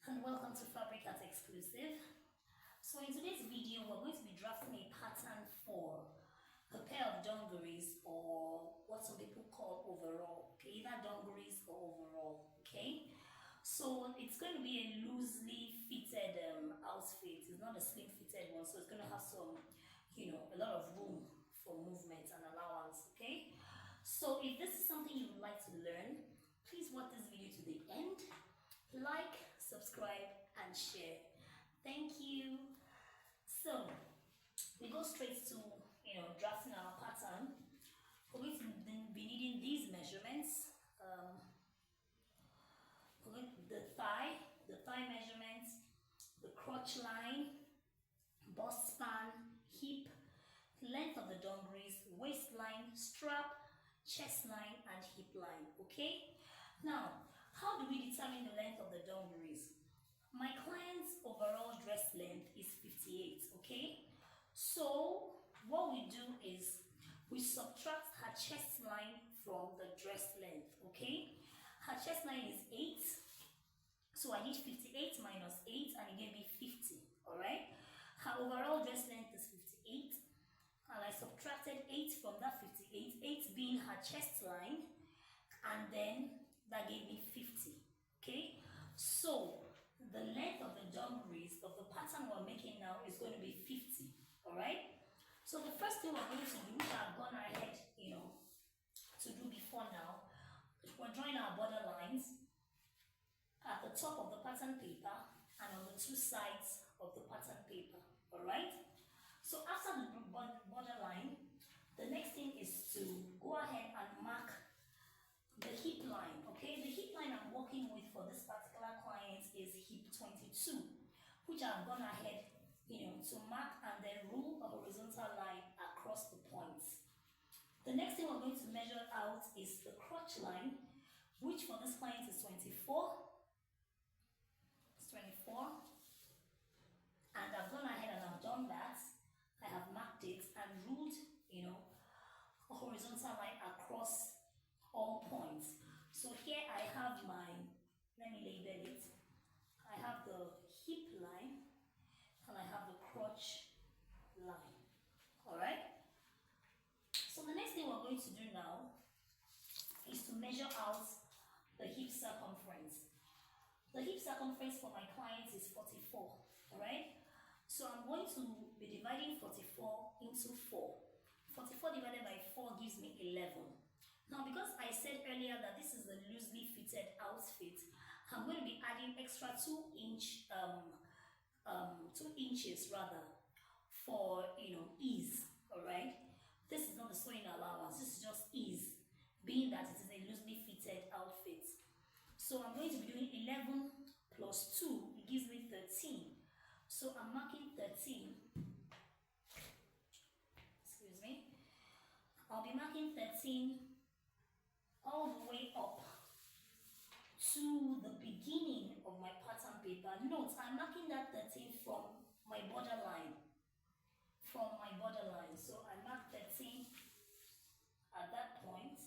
And welcome to Fabric Art Exclusive. So in today's video, we're going to be drafting a pattern for a pair of dungarees, or what some people call overall. Okay, either dungarees or overall. Okay, so it's going to be a loosely fitted outfit. It's not a slim fitted one, so it's going to have some, a lot of room for movement and allowance. Okay, so if this is something you would like to learn, please watch this video to the end. Like, subscribe, and share. Thank you. So we go straight to drafting our pattern. We're going to be needing these measurements. The thigh measurements, the crotch line, bust span, hip, length of the dungarees, waistline, strap, chest line, and hip line. Okay. Now, how do we determine the length of the dungarees? My client's overall dress length is 58, okay? So, what we do is we subtract her chest line from the dress length, okay? Her chest line is 8, so I did 58 minus 8 and it gave me 50, alright? Her overall dress length is 58, and I subtracted 8 from that 58, 8 being her chest line, and then that gave me 50. Okay, so the length of the dungarees of the pattern we're making now is going to be 50. All right, so the first thing we're going to do, which I've gone ahead to do before now, we're drawing our border lines at the top of the pattern paper and on the two sides of the pattern paper. All right, so after the border line, the next thing is to go ahead and mark the hip line. Okay, the hip line I'm working with for this particular client is hip 22, which I've gone ahead to mark and then rule a horizontal line across the points. The next thing we're going to measure out is the crotch line, which for this client is 24. It's 24, and I've gone ahead and I've done that. I have marked it and ruled a horizontal line across all points. So here I have my, let me label it, I have the hip line and I have the crotch line. Alright, so the next thing we're going to do now is to measure out the hip circumference. The hip circumference for my client is 44. Alright, so I'm going to be dividing 44 into 4. 44 divided by 4 gives me 11. Now, because I said earlier that this is a loosely fitted outfit, I'm going to be adding extra 2 inches rather, for ease. All right, this is not the sewing allowance. This is just ease, being that it is a loosely fitted outfit. So I'm going to be doing 11 plus 2. It gives me 13. So I'm marking 13. Excuse me. I'll be marking 13 all the way up to the beginning of my pattern paper. Note, I'm marking that 13 from my border line. So I mark 13 at that point.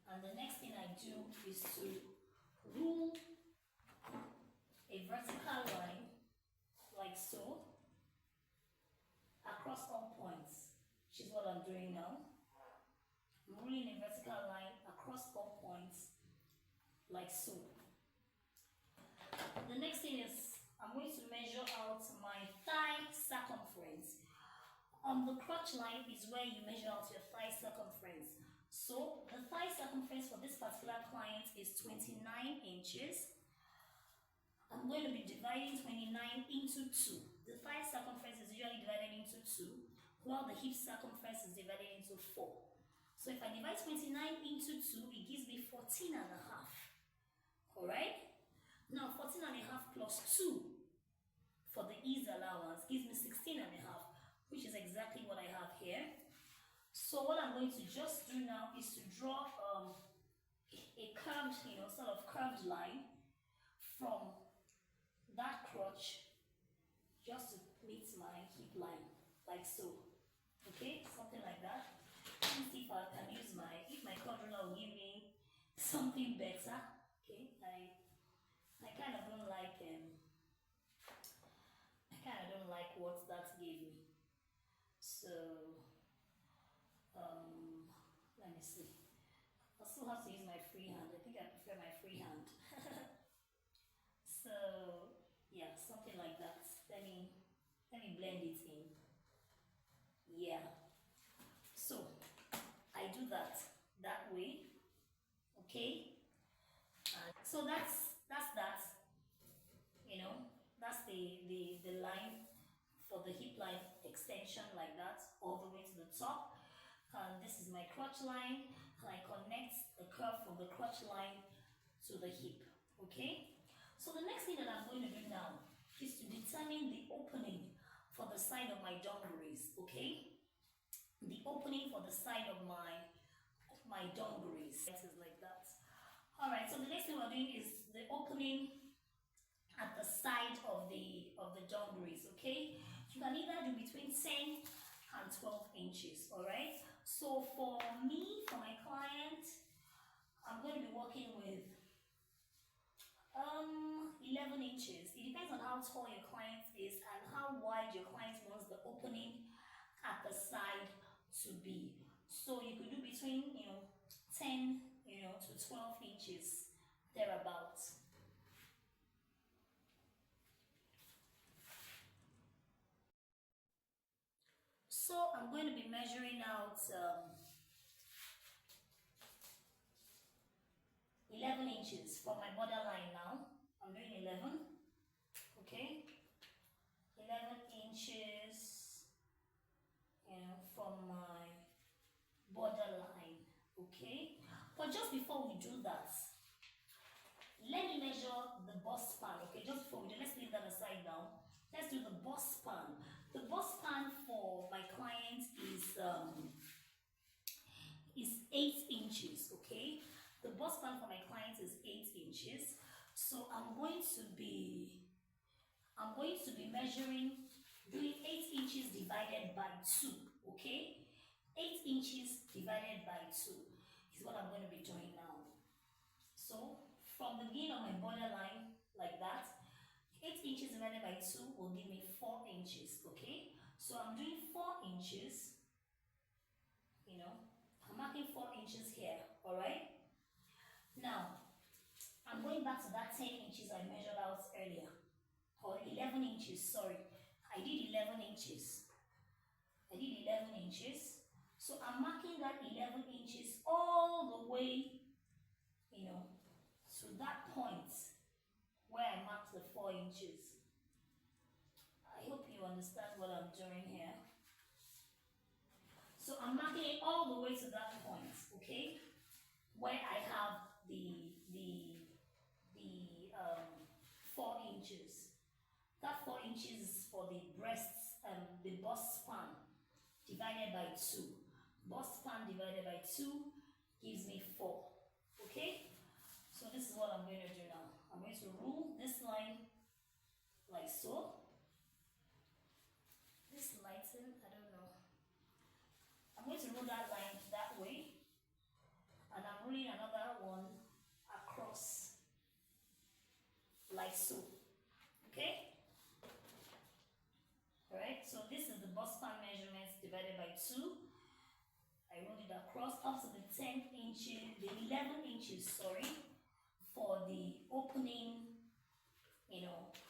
And the next thing I do is to rule a vertical line like so across all points, which is what I'm doing now. I'm ruling a vertical line across all points like so. The next thing is I'm going to measure out my thigh circumference. The crotch line is where you measure out your thigh circumference. So the thigh circumference for this particular client is 29 inches. I'm going to be dividing 29 into 2. The thigh circumference is usually divided into 2, while the hip circumference is divided into 4. So if I divide 29 into 2, it gives me 14 and a half. Alright? Now 14 and a half plus 2 for the ease allowance gives me 16 and a half, which is exactly what I have here. So what I'm going to just do now is to draw a curved, sort of curved line from that crotch just to meet my hip line, like so. Okay, something like that. Let me see if I can use if my card ruler will give me something better. Okay, I kind of don't like what that gave me. So um, let me see. I still have to use my free hand. I think I prefer my free hand. So yeah, something like that. Let me blend it in. Yeah. So I do that way. Okay. So that's that. You know, that's the line for the hip line extension like that all the way to the top. And this is my crotch line, and I connect the curve from the crotch line to the hip. Okay. So the next thing that I'm going to do now is to determine the opening for the side of my dungarees. Okay. The opening for the side of my dungarees. This is like that. All right. So the next thing we're doing is the opening at the side of the dungarees. Okay, you can either do between 10 and 12 inches. All right, so for me, for my client, I'm going to be working with 11 inches. It depends on how tall your client is and how wide your client wants the opening at the side to be. So you could do between 10 to 12 inches thereabouts. So I'm going to be measuring out 11 inches from my borderline now. I'm doing 11. Okay, 11 inches, from my borderline. Okay, but just before we do that, let me measure the bust span. Okay, just before we do, let's leave that aside now. Let's do the bust span. The bust span for my client is 8 inches. Okay, the bust span for my client is 8 inches. So I'm going to be measuring, doing 8 inches divided by 2. Okay, 8 inches divided by 2 is what I'm going to be doing now. So from the beginning of my borderline, like that, 8 inches divided by 2 will give me 4 inches. Okay, so I'm doing 4 inches. I'm marking 4 inches here. All right. Now I'm going back to that 10 inches I measured out earlier, or 11 inches. Sorry, I did 11 inches. So I'm marking that 11 inches all the way, to that point where I marked the 4 inches. I hope you understand what I'm doing here. So I'm marking it all the way to that point, okay, where I have the 4 inches. That 4 inches for the breasts, the bust span divided by 2. Bust span divided by 2 gives me 4. Okay? So this is what I'm going to do now. I'm going to rule this line like so. This lighten, I don't know. I'm going to rule that line that way. And I'm ruling another one across like so. Okay? Alright, so this is the bust span measurements divided by 2. I rolled it across up to the 10 inches, the 11 inches, sorry, for the opening,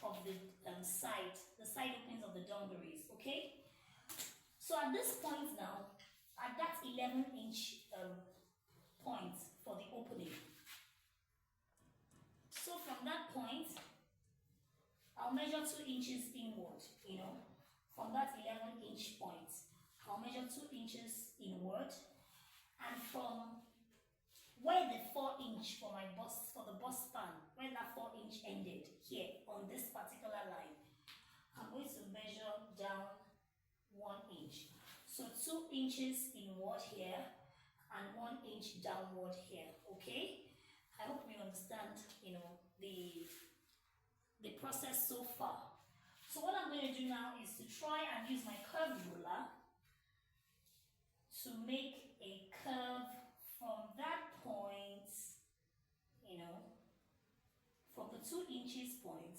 of the side openings of the dungarees. Okay? So at this point now, at that 11-inch point for the opening. So from that point, I'll measure 2 inches inward, from that 11-inch point. I'll measure 2 inches inward, and from where the 4-inch for the bust span, where that 4-inch ended, here on this particular line, I'm going to measure down 1 inch. So 2 inches inward here and 1 inch downward here. Okay, I hope you understand, the process so far. So what I'm going to do now is to try and use my curve ruler to make a curve from that point, from the the 2 inches point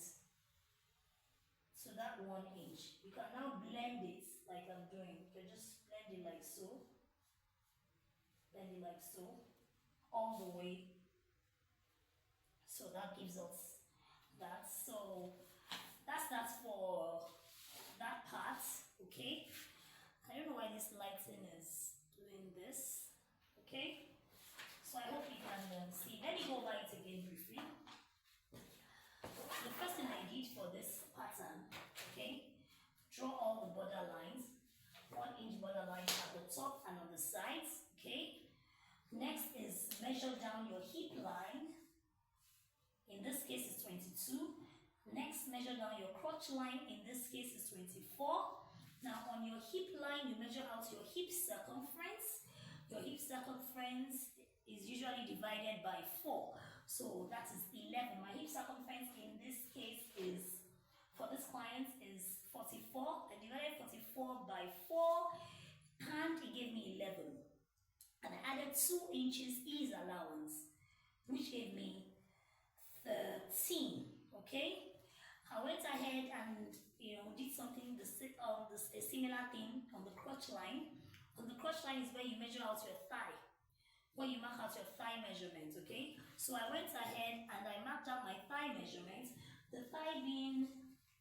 to that 1 inch. You can now blend it like I'm doing. You can just blend it like so. Blend it like so. All the way. So that gives us that. So that's for that part. Okay. I don't know why this lighting is doing this. Okay. So I hope you can see. Let me go over it again briefly. The first thing I did for this pattern, okay, draw all the border lines, 1 inch border lines at the top and on the sides, okay. Next is measure down your hip line. In this case is 22. Next, measure down your crotch line. In this case is 24. Now on your hip line, you measure out your hip circumference. Your hip circumference is usually divided by 4. So that is 11. My hip circumference in this case is, for this client, is 44. I divided 44 by 4 and it gave me 11. And I added 2 inches ease allowance, which gave me 13. Okay? I went ahead and did something a similar thing on the crotch line. On the crotch line is where you measure out your thigh, where you mark out your thigh measurement. Okay, so I went ahead and I marked out my thigh measurement. The thigh being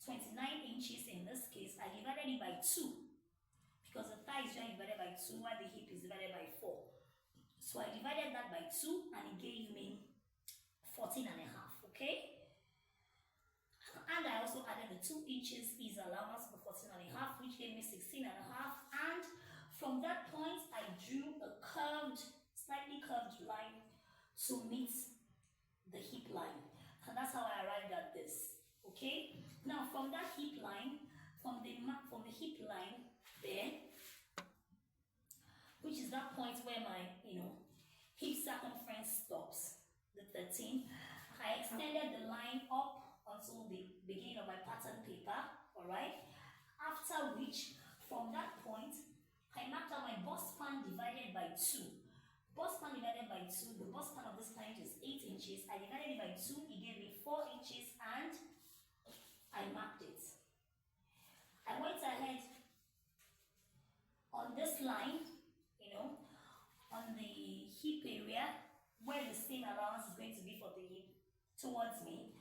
29 inches in this case, I divided it by 2 because the thigh is divided by 2 while the hip is divided by 4. So I divided that by 2 and it gave me 14 and a half. Okay. And I also added the 2 inches ease allowance for 14 and a half, which gave me 16 and a half. And from that point, I drew a slightly curved line to meet the hip line. And that's how I arrived at this. Okay? Now, from that hip line, from the hip line there, which is that point where my, hip circumference stops, the 13, I extended the line up until the beginning of my pattern paper, alright? After which, from that point, I marked out my bust span divided by 2. Bust span divided by 2, the bust span of this client is 8 inches. I divided it by 2, it gave me 4 inches and I marked it. I went ahead on this line, on the hip area, where the seam allowance is going to be for the hip towards me.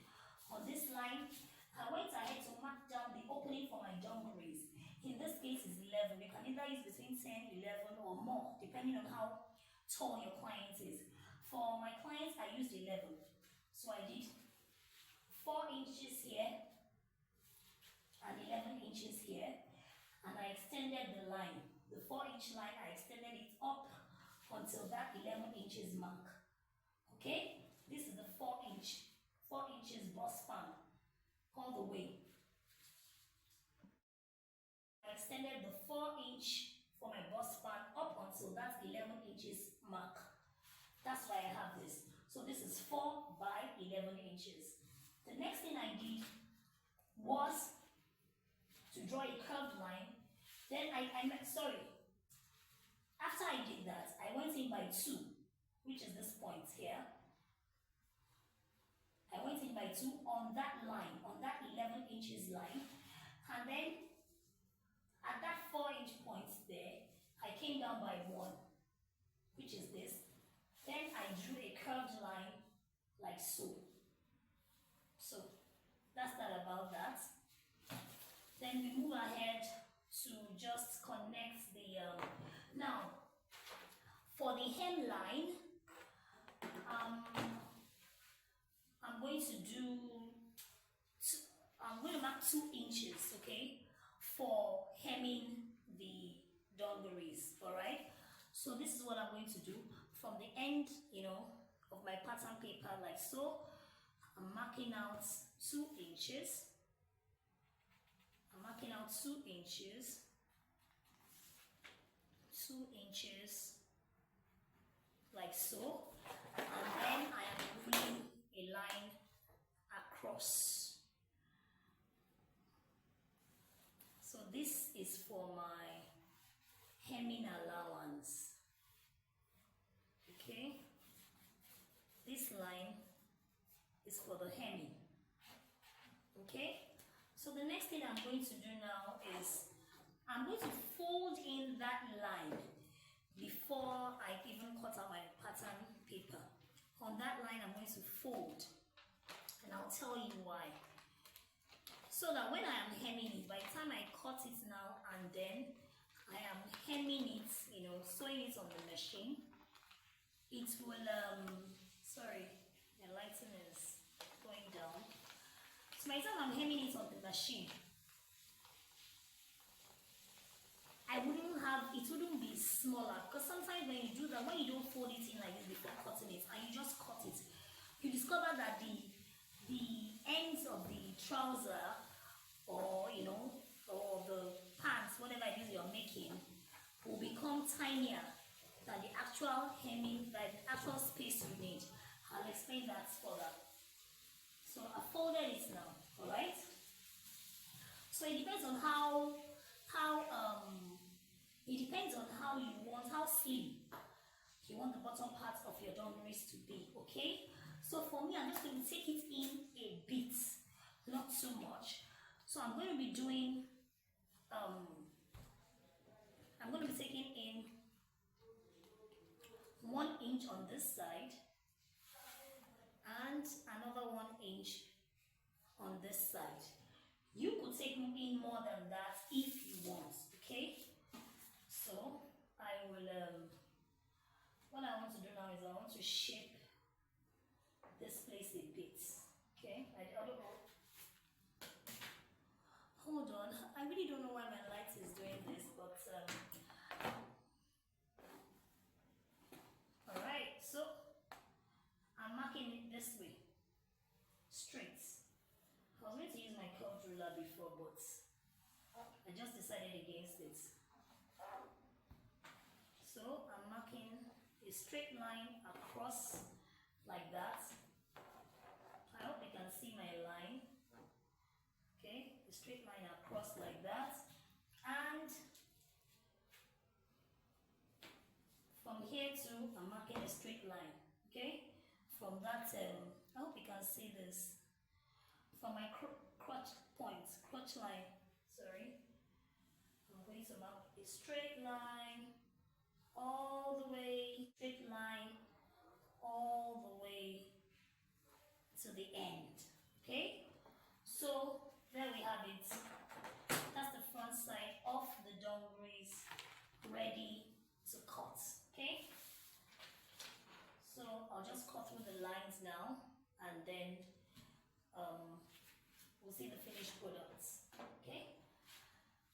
On this line, I went ahead to mark down the opening for my dungarees. In this case, it's 11. You can either use between 10, 11 or more, depending on how tall your client is. For my clients, I used 11. So I did 4 inches here and 11 inches here. And I extended the line. The 4-inch line, I extended it up until that 11 inches mark. Okay? This is the 4 inches bust span all the way. I extended the 4-inch for my bust span up until that 11 inches mark. That's why I have this. So this is 4 by 11 inches. The next thing I did was to draw a curved line. Then after I did that, I went in by 2, which is this point here. I went in by 2 on that line, on that 11 inches line. And then at that 4-inch point there, I came down by 1, which is this. Then I drew a curved line like so. So that's that about that. Then we move ahead to just connect the, now for the hemline, I'm going to mark 2 inches, okay, for hemming the dungarees, alright? So this is what I'm going to do from the end, of my pattern paper like so. I'm marking out 2 inches. I'm marking out 2 inches. 2 inches like so. And then I am pulling a line across. So this is for my hemming allowance. Okay, this line is for the hemming. Okay, so the next thing I'm going to do now is I'm going to fold in that line before I even cut out my pattern paper. On that line I'm going to fold, and I'll tell you why. So that when I am hemming it, by the time I cut it now and then I am hemming it, sewing it on the machine, it will, sorry, the lighting is going down. So by the time I'm hemming it on the machine, it wouldn't be smaller, because sometimes when you do that, when you don't fold it in like this before cutting it and you just cut it, you discover that the ends of the trouser or or the pants, whatever it is you're making, will become tinier than the actual hemming, like the actual space you need. I'll explain that further. So I folded it now, alright? So it depends on how you want, how slim you want the bottom part of your dungarees to be, okay? So for me, I'm just going to take it in a bit, not too much. So I'm going to be doing, I'm going to be taking in 1 inch on this side and another 1 inch on this side. You could take in more than that if you want, okay? So I will, what I want to do now is I want to shape this place a bit, okay? I don't know. Hold on, I really don't know why my light is doing this, but alright, so I'm marking it this way, straight. I was going to use my curved ruler before, but I just decided against it. So I'm marking a straight line across like that. I hope you can see my line. Okay, a straight line across like that. And from here to, I'm marking a straight line. Okay, from that, I hope you can see this. From my crotch line, sorry, I'm going to mark a straight line all the way, straight line all the way to the end. Okay, so there we have it. That's the front side of the dungarees ready to cut. Okay, so I'll just cut through the lines now, and then we'll see the finished products. Okay,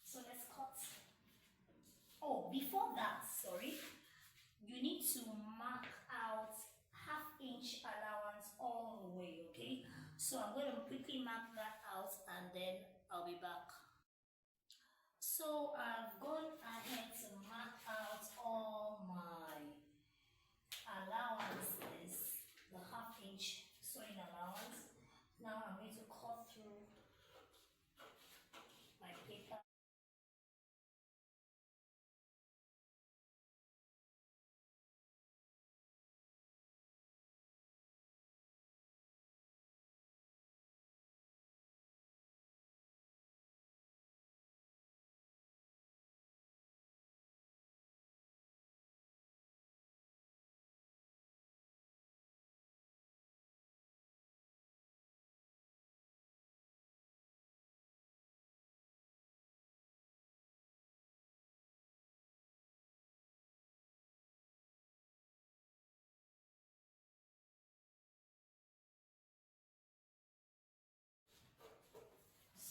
so let's cut. Oh, before that, sorry, you need to mark out 1/2 inch allowance all the way. Okay, so I'm going to quickly mark that out and then I'll be back. So I've gone ahead to mark out all my allowances, the 1/2 inch sewing allowance. Now I'm going to cut through my paper.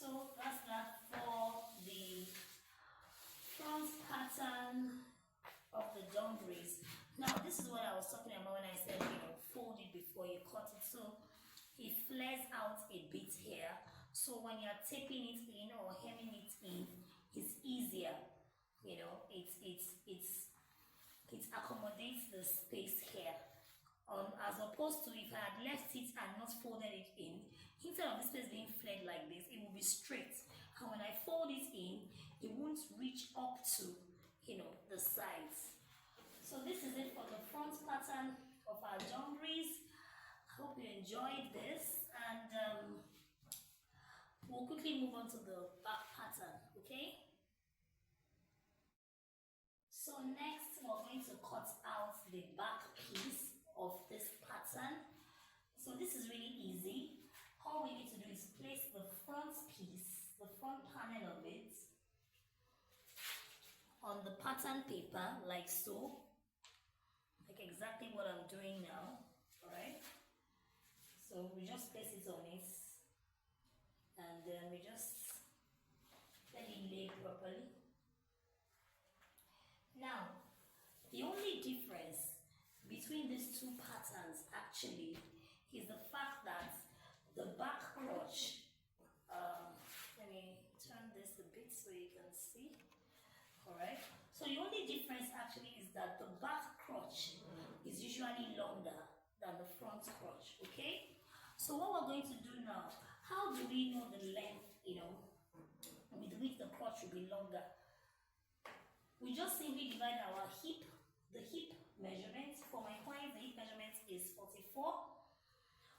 So that's that for the front pattern of the dungarees. Now this is what I was talking about when I said, fold it before you cut it. So it flares out a bit here. So when you're taping it in or hemming it in, it's easier. It accommodates the space here. As opposed to if I had left it and not folded it in, instead of this place being flared like this, it will be straight. And when I fold it in, it won't reach up to, the sides. So this is it for the front pattern of our dungarees. I hope you enjoyed this, and we'll quickly move on to the back pattern, okay? So next we're going to cut out the back piece of this pattern. So this is really easy. All we need to do is place the front piece, the front panel of it, on the pattern paper like so, like exactly what I'm doing now. Alright, so we just place it on it and then we just let it lay properly. Now, the only difference between these two patterns actually is the fact that the back crotch, let me turn this a bit so you can see. Alright, so the only difference actually is that the back crotch is usually longer than the front crotch, okay? So what we're going to do now, how do we know the length, with which the crotch will be longer? We just simply divide our hip, the hip measurement. For my client, the hip measurement is 44.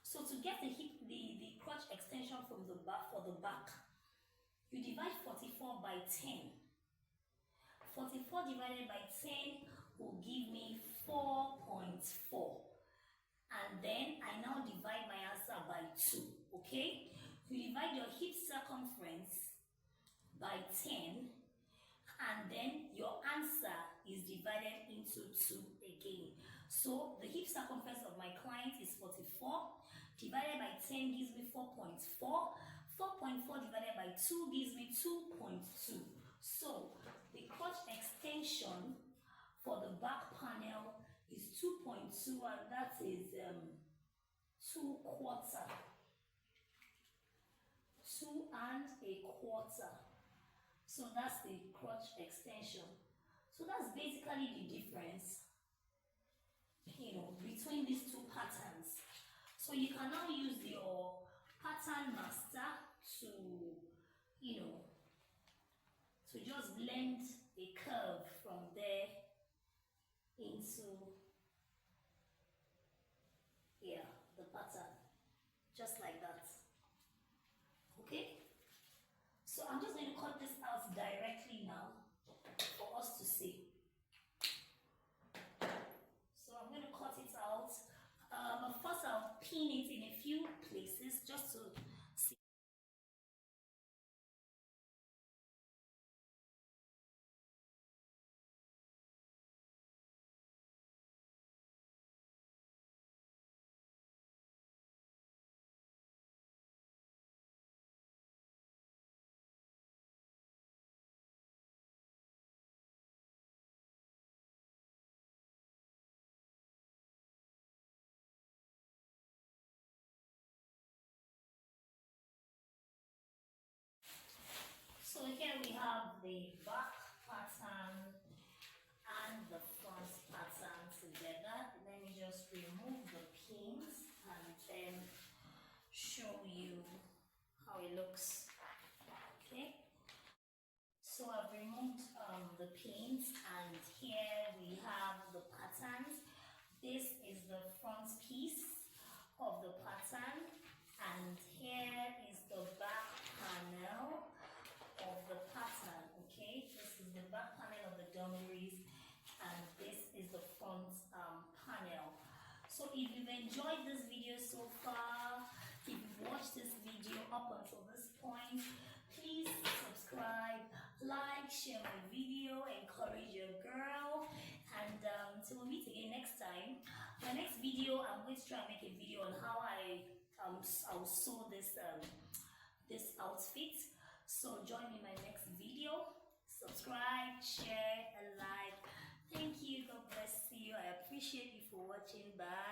So to get the hip, the crotch extension from the back, for the back, you divide 44 by 10. 44 divided by 10 will give me 4.4. And then I now divide my answer by 2, okay? You divide your hip circumference by 10, and then your answer is divided into 2 again. So the hip circumference of my client is 44, divided by 10 gives me 4.4. 4.4 divided by 2 gives me 2.2. So the crotch extension for the back panel is 2.2, and that is 2/4. 2 1/4. So that's the crotch extension. So that's basically the difference, between these two patterns. So you can now use your pattern master to, to just blend a curve from there into, the pattern, just like that. Okay? So I'm just going to cut this out directly now for us to see. So I'm going to cut it out. But first I'll pin it in a few places just to see. So here we have the back pattern and the front pattern together. Let me just remove the pins and then show you how it looks. Okay, so I've removed the pins, and here we have the patterns. This is the front piece of the pattern, and here is the back panel of the pattern. Okay, this is the back panel of the dungarees, and this is the front panel. So if you've enjoyed this video so far, if you've watched this video up until this point, please subscribe, like, share my video, encourage your girl, and so we'll meet again next time. My next video, I'm going to try and make a video on how I'll sew this this outfit. So join me in my next video. Subscribe, share, and like. Thank you. God bless you. I appreciate you for watching. Bye.